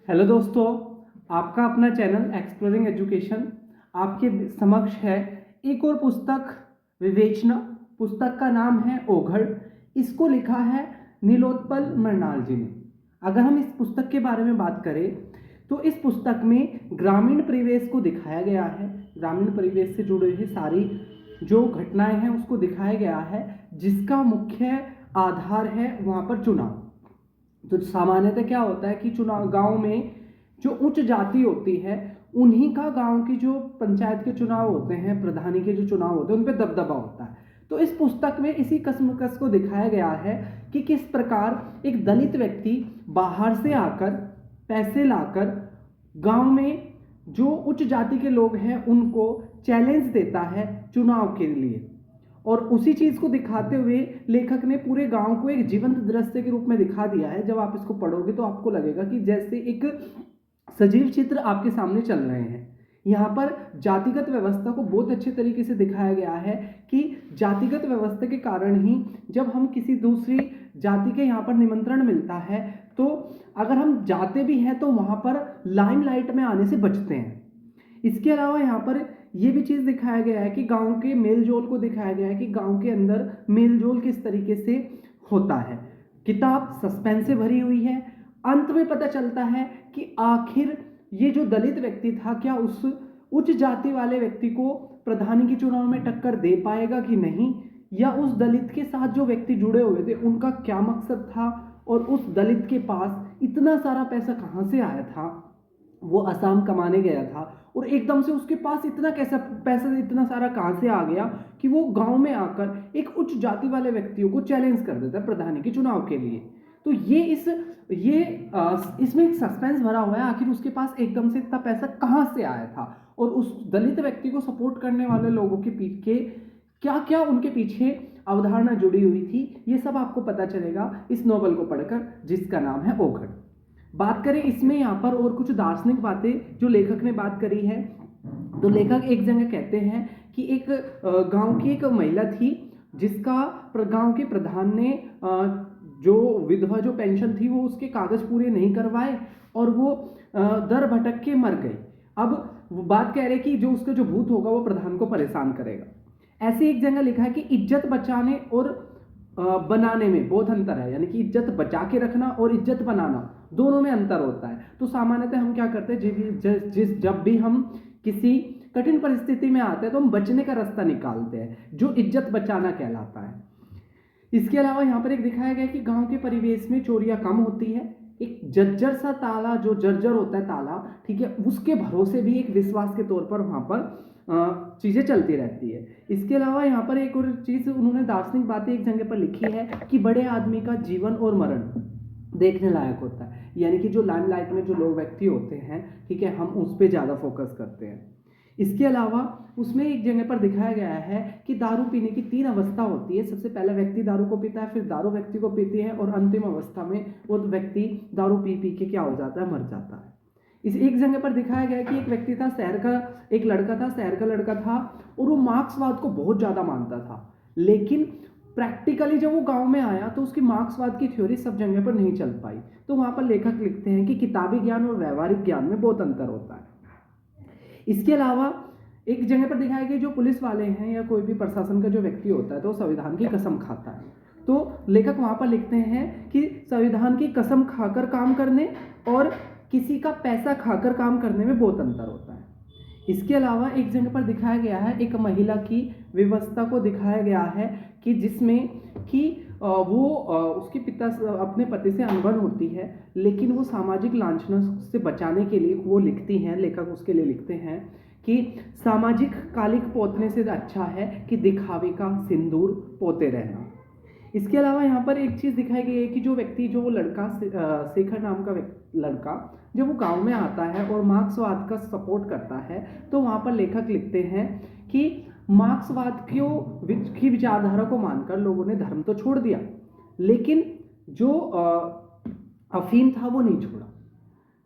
Hello दोस्तों, आपका अपना चैनल एक्सप्लोरिंग एजुकेशन आपके समक्ष है। एक और पुस्तक विवेचना। पुस्तक का नाम है ओघड़। इसको लिखा है नीलोत्पल मरनाल जी ने। अगर हम इस पुस्तक के बारे में बात करें तो इस पुस्तक में ग्रामीण परिवेश को दिखाया गया है। ग्रामीण परिवेश से जुड़े हुए सारी जो घटनाएं हैं उसको दिखाया गया है, जिसका मुख्य आधार है वहाँ पर चुनाव। तो सामान्यतः क्या होता है कि चुनाव गांव में जो उच्च जाति होती है उन्हीं का गांव की जो पंचायत के चुनाव होते हैं, प्रधानी के जो चुनाव होते हैं, उन पर दबदबा होता है। तो इस पुस्तक में इसी कसमकस को दिखाया गया है कि किस प्रकार एक दलित व्यक्ति बाहर से आकर पैसे लाकर गांव में जो उच्च जाति के लोग हैं उनको चैलेंज देता है चुनाव के लिए। और उसी चीज को दिखाते हुए लेखक ने पूरे गांव को एक जीवंत दृश्य के रूप में दिखा दिया है। जब आप इसको पढ़ोगे तो आपको लगेगा कि जैसे एक सजीव चित्र आपके सामने चल रहे हैं। यहाँ पर जातिगत व्यवस्था को बहुत अच्छे तरीके से दिखाया गया है कि जातिगत व्यवस्था के कारण ही जब हम किसी दूसरी जाति के यहाँ पर निमंत्रण मिलता है तो अगर हम जाते भी हैं तो वहाँ पर लाइमलाइट में आने से बचते हैं। इसके अलावा यहाँ पर यह भी चीज़ दिखाया गया है कि गांव के मेलजोल को दिखाया गया है कि गांव के अंदर मेलजोल किस तरीके से होता है। किताब सस्पेंस से भरी हुई है। अंत में पता चलता है कि आखिर ये जो दलित व्यक्ति था क्या उस उच्च जाति वाले व्यक्ति को प्रधानी के चुनाव में टक्कर दे पाएगा कि नहीं, या उस दलित के साथ जो व्यक्ति जुड़े हुए थे उनका क्या मकसद था और उस दलित के पास इतना सारा पैसा कहाँ से आया था। वो असम कमाने गया था और एकदम से उसके पास इतना कैसा पैसा इतना सारा कहाँ से आ गया कि वो गांव में आकर एक उच्च जाति वाले व्यक्तियों को चैलेंज कर देता है प्रधानी के चुनाव के लिए। तो इसमें एक सस्पेंस भरा हुआ है, आखिर उसके पास एकदम से इतना पैसा कहाँ से आया था और उस दलित व्यक्ति को सपोर्ट करने वाले लोगों के पीछे क्या क्या उनके पीछे अवधारणा जुड़ी हुई थी। ये सब आपको पता चलेगा इस नॉवल को पढ़कर, जिसका नाम है ओघड़। बात करें इसमें यहाँ पर और कुछ दार्शनिक बातें जो लेखक ने बात करी है, तो लेखक एक जगह कहते हैं कि एक गांव की एक महिला थी जिसका गांव के प्रधान ने जो विधवा जो पेंशन थी वो उसके कागज पूरे नहीं करवाए और वो दर भटक के मर गई। अब वो बात कह रहे कि जो उसका जो भूत होगा वो प्रधान को परेशान करेगा। ऐसे एक जगह लिखा है कि इज्जत बचाने और बनाने में बहुत अंतर है, यानी कि इज्जत बचा के रखना और इज्जत बनाना दोनों में अंतर होता है। तो सामान्यतः हम क्या करते हैं, जब भी हम किसी कठिन परिस्थिति में आते हैं तो हम बचने का रास्ता निकालते हैं, जो इज्जत बचाना कहलाता है। इसके अलावा यहाँ पर एक दिखाया गया कि गांव के परिवेश में चोरियां कम होती है। एक जर्जर सा ताला, जो जर्जर होता है ताला, ठीक है, उसके भरोसे भी एक विश्वास के तौर पर वहां पर चीजें चलती रहती है। इसके अलावा यहाँ पर एक और चीज उन्होंने दार्शनिक बातें एक जगह पर लिखी है कि बड़े आदमी का जीवन और मरण देखने लायक होता है, यानी कि जो लाइमलाइट में जो लोग व्यक्ति होते हैं, ठीक है, हम उस पर ज्यादा फोकस करते हैं। इसके अलावा उसमें एक जगह पर दिखाया गया है कि दारू पीने की 3 अवस्था होती है। सबसे पहला व्यक्ति दारू को पीता है, फिर दारू व्यक्ति को पीती है और अंतिम अवस्था में वो व्यक्ति दारू पी पी के क्या हो जाता है, मर जाता है। इस एक जगह पर दिखाया गया कि एक व्यक्ति था, शहर का एक लड़का था, शहर का लड़का था और वो मार्क्सवाद को बहुत ज्यादा मानता था, लेकिन प्रैक्टिकली जब वो गांव में आया तो उसकी मार्क्सवाद की थ्योरी सब जगह पर नहीं चल पाई। तो वहां पर लेखक लिखते हैं कि किताबी ज्ञान और व्यवहारिक ज्ञान में बहुत अंतर होता है। इसके अलावा एक जगह पर दिखाया गया जो पुलिस वाले हैं या कोई भी प्रशासन का जो व्यक्ति होता है तो संविधान की कसम खाता है। तो लेखक वहां पर लिखते हैं कि संविधान की कसम खाकर काम करने और किसी का पैसा खाकर काम करने में बहुत अंतर होता है। इसके अलावा एक जगह पर दिखाया गया है एक महिला की व्यवस्था को दिखाया गया है कि जिसमें कि वो उसके पिता अपने पति से अनबन होती है, लेकिन वो सामाजिक लांछनों से बचाने के लिए वो लिखती हैं, लेखक उसके लिए लिखते हैं कि सामाजिक कालिक पोतने से अच्छा है कि दिखावे का सिंदूर पोते रहना। इसके अलावा यहाँ पर एक चीज़ दिखाई गई है कि जो व्यक्ति, जो लड़का शेखर नाम का लड़का जब वो गांव में आता है और मार्क्सवाद का सपोर्ट करता है तो वहाँ पर लेखक लिखते हैं कि मार्क्सवाद की विचारधारा को मानकर लोगों ने धर्म तो छोड़ दिया, लेकिन जो अफीम था वो नहीं छोड़ा।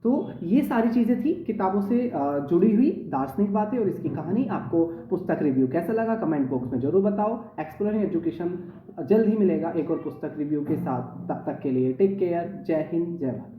तो ये सारी चीज़ें थी किताबों से जुड़ी हुई दार्शनिक बातें और इसकी कहानी। आपको पुस्तक रिव्यू कैसा लगा कमेंट बॉक्स में जरूर बताओ। एक्सप्लोरिंग एजुकेशन जल्द ही मिलेगा एक और पुस्तक रिव्यू के साथ। तब तक के लिए टेक केयर। जय हिंद, जय भारत।